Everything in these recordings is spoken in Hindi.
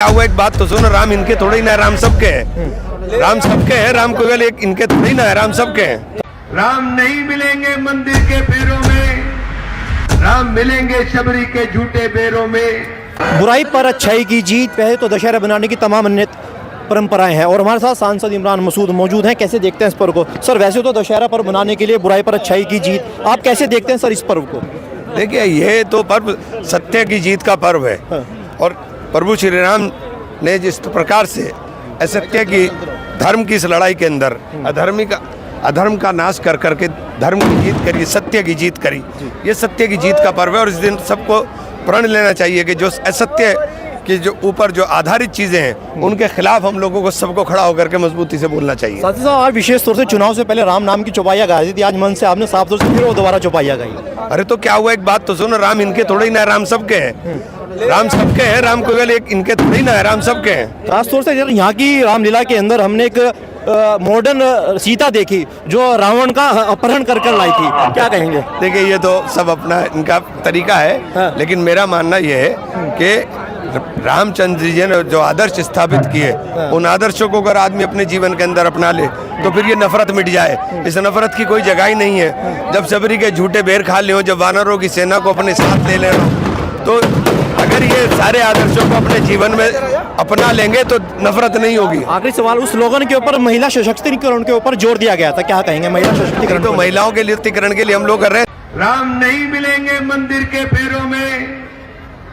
हुआ, एक बात तो सुनो, राम इनके थोड़े ही ना, राम सबके हैं, राम सबके हैं, राम केवल एक इनके थोड़े ही ना, राम सबके हैं। राम नहीं मिलेंगे मंदिर के पैरों में, राम मिलेंगे शबरी के झूठे बेरों में। बुराई पर अच्छाई की जीत, पहले तो दशहरा बनाने की तमाम अन्य परंपराएं हैं और हमारे साथ सांसद इमरान मसूद मौजूद हैं। कैसे देखते हैं इस पर्व को? सर वैसे तो दशहरा पर्व मनाने के लिए बुराई पर अच्छाई की जीत, आप कैसे देखते हैं सर इस पर्व को? देखिए, ये तो पर्व सत्य की जीत का पर्व है। और प्रभु श्री राम ने जिस प्रकार से असत्य की, धर्म की इस लड़ाई के अंदर अधर्म का नाश कर करके धर्म की जीत करी, सत्य की जीत करी, ये सत्य की जीत का पर्व है। और इस दिन सबको प्रण लेना चाहिए कि जो असत्य के जो ऊपर जो आधारित चीज़ें हैं उनके खिलाफ हम लोगों को सबको खड़ा होकर के मजबूती से बोलना चाहिए। साथ ही साथ आज विशेष तौर से चुनाव से पहले राम नाम की चौपाइयाँ गाई थी, आज मन से आपने साफ तौर से फिर वो दोबारा चौपाइयाँ गाई। अरे तो क्या हुआ, एक बात तो सुनो, राम इनके थोड़े ही ना, राम सबके हैं, राम सबके हैं, राम केवल एक इनके थोड़े ही ना, राम सबके हैं। खासतौर से यहाँ की रामलीला के अंदर हमने एक मॉडर्न सीता देखी जो रावण का अपहरण कर कर लाई थी, क्या कहेंगे? देखिए, ये तो सब अपना इनका तरीका है, लेकिन मेरा मानना ये है कि रामचंद्र जी ने जो आदर्श स्थापित किए, उन आदर्शों को अगर आदमी अपने जीवन के अंदर अपना ले तो फिर ये नफरत मिट जाए। इस नफरत की कोई जगह ही नहीं है। जब शबरी के झूठे बेर खा ले हो, जब वानरों की सेना को अपने साथ ले लेना, तो अगर ये सारे आदर्शों को अपने जीवन में अपना लेंगे तो नफरत नहीं होगी। आखिरी सवाल, उस स्लोगन के ऊपर महिला सशक्तिकरण के ऊपर जोर दिया गया था, क्या कहेंगे? महिला सशक्तिकरण तो महिलाओं के सशक्तिकरण के लिए हम लोग कर रहे हैं। राम नहीं मिलेंगे मंदिर के पैरों में,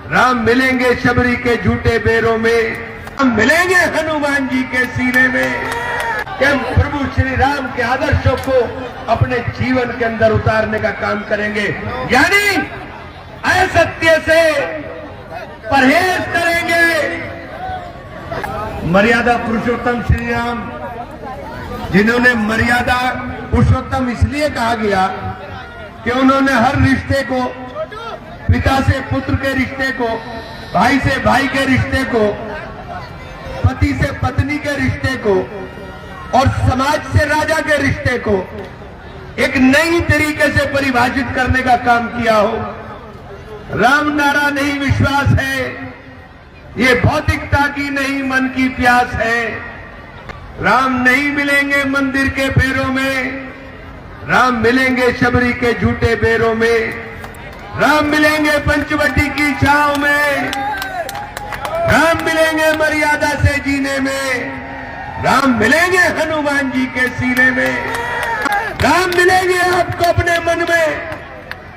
राम मिलेंगे शबरी के झूठे बेरों में, हम मिलेंगे हनुमान जी के सीने में। कि हम प्रभु श्री राम के आदर्शों को अपने जीवन के अंदर उतारने का काम करेंगे, यानी असत्य से परहेज करेंगे। मर्यादा पुरुषोत्तम श्री राम, जिन्होंने मर्यादा पुरुषोत्तम इसलिए कहा गया कि उन्होंने हर रिश्ते को, पिता से पुत्र के रिश्ते को, भाई से भाई के रिश्ते को, पति से पत्नी के रिश्ते को और समाज से राजा के रिश्ते को एक नई तरीके से परिभाषित करने का काम किया हो। राम नारा नहीं विश्वास है, ये भौतिकता की नहीं मन की प्यास है। राम नहीं मिलेंगे मंदिर के पैरों में, राम मिलेंगे शबरी के झूठे बेरों में, राम मिलेंगे पंचवटी की छांव में, राम मिलेंगे मर्यादा से जीने में, राम मिलेंगे हनुमान जी के सीने में, राम मिलेंगे आपको अपने मन में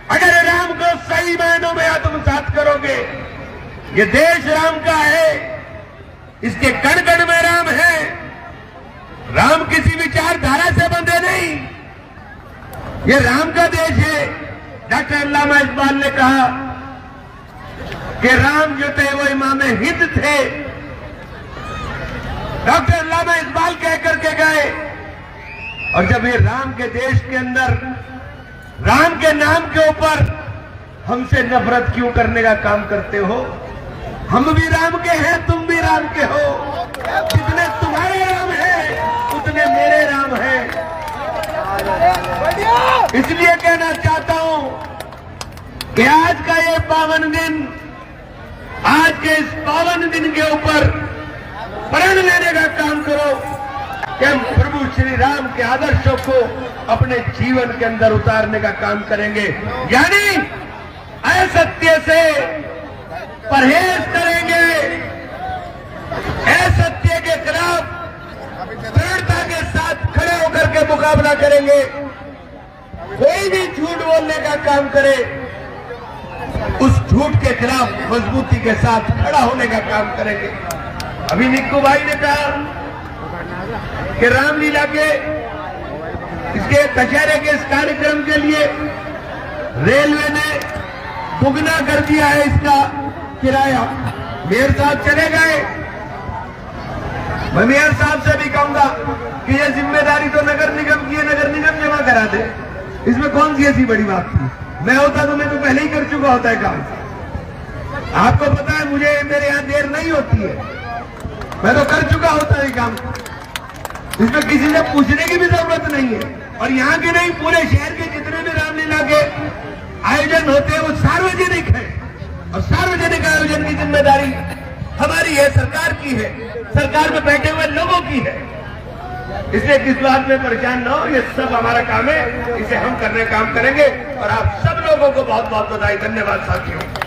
अगर राम को सही मायनों में आत्मसात करोगे। ये देश राम का है, इसके कण कण में राम है। राम किसी विचारधारा से बंधे नहीं, ये राम का देश है। डॉक्टर अल्लामा इकबाल ने कहा कि राम जो थे वो इमाम हिंद थे। डॉक्टर अल्लामा इकबाल कह करके गए, और जब ये राम के देश के अंदर राम के नाम के ऊपर हमसे नफरत क्यों करने का काम करते हो? हम भी राम के हैं, तुम भी राम के हो। जितने तुम्हारे राम हैं उतने मेरे राम हैं। इसलिए कहना चाहता हूं कि आज का ये पावन दिन, आज के इस पावन दिन के ऊपर प्रण लेने का काम करो कि हम प्रभु श्री राम के आदर्शों को अपने जीवन के अंदर उतारने का काम करेंगे, यानी असत्य से परहेज करेंगे, असत्य के खिलाफ दृढ़ता के साथ खड़े होकर के मुकाबला करेंगे। कोई भी झूठ बोलने का काम करे, उस झूठ के खिलाफ मजबूती के साथ खड़ा होने का काम करेंगे। अभी निक्कू भाई ने कहा कि रामलीला के इसके दशहरे के इस कार्यक्रम के लिए रेलवे ने दुगना कर दिया है इसका किराया। मेयर साहब चले गए, मैं मेयर साहब से भी कहूंगा कि ये जिम्मेदारी तो नगर निगम की है, नगर निगम जमा करा दे। इसमें कौन सी ऐसी बड़ी बात थी? मैं होता तो मैं तो पहले ही कर चुका होता है काम। आपको पता है मुझे, मेरे यहां देर नहीं होती है, मैं तो कर चुका होता है काम। इसमें किसी से पूछने की भी जरूरत नहीं है। और यहाँ के नहीं, पूरे शहर के जितने भी रामलीला के आयोजन होते हैं वो सार्वजनिक है, और सार्वजनिक आयोजन की जिम्मेदारी हमारी है, सरकार की है, सरकार में बैठे हुए लोगों की है। इसलिए किस बात में परेशान न हो, ये सब हमारा काम है, इसे हम करने काम करेंगे। और आप सब लोगों को बहुत बहुत बधाई, धन्यवाद साथियों।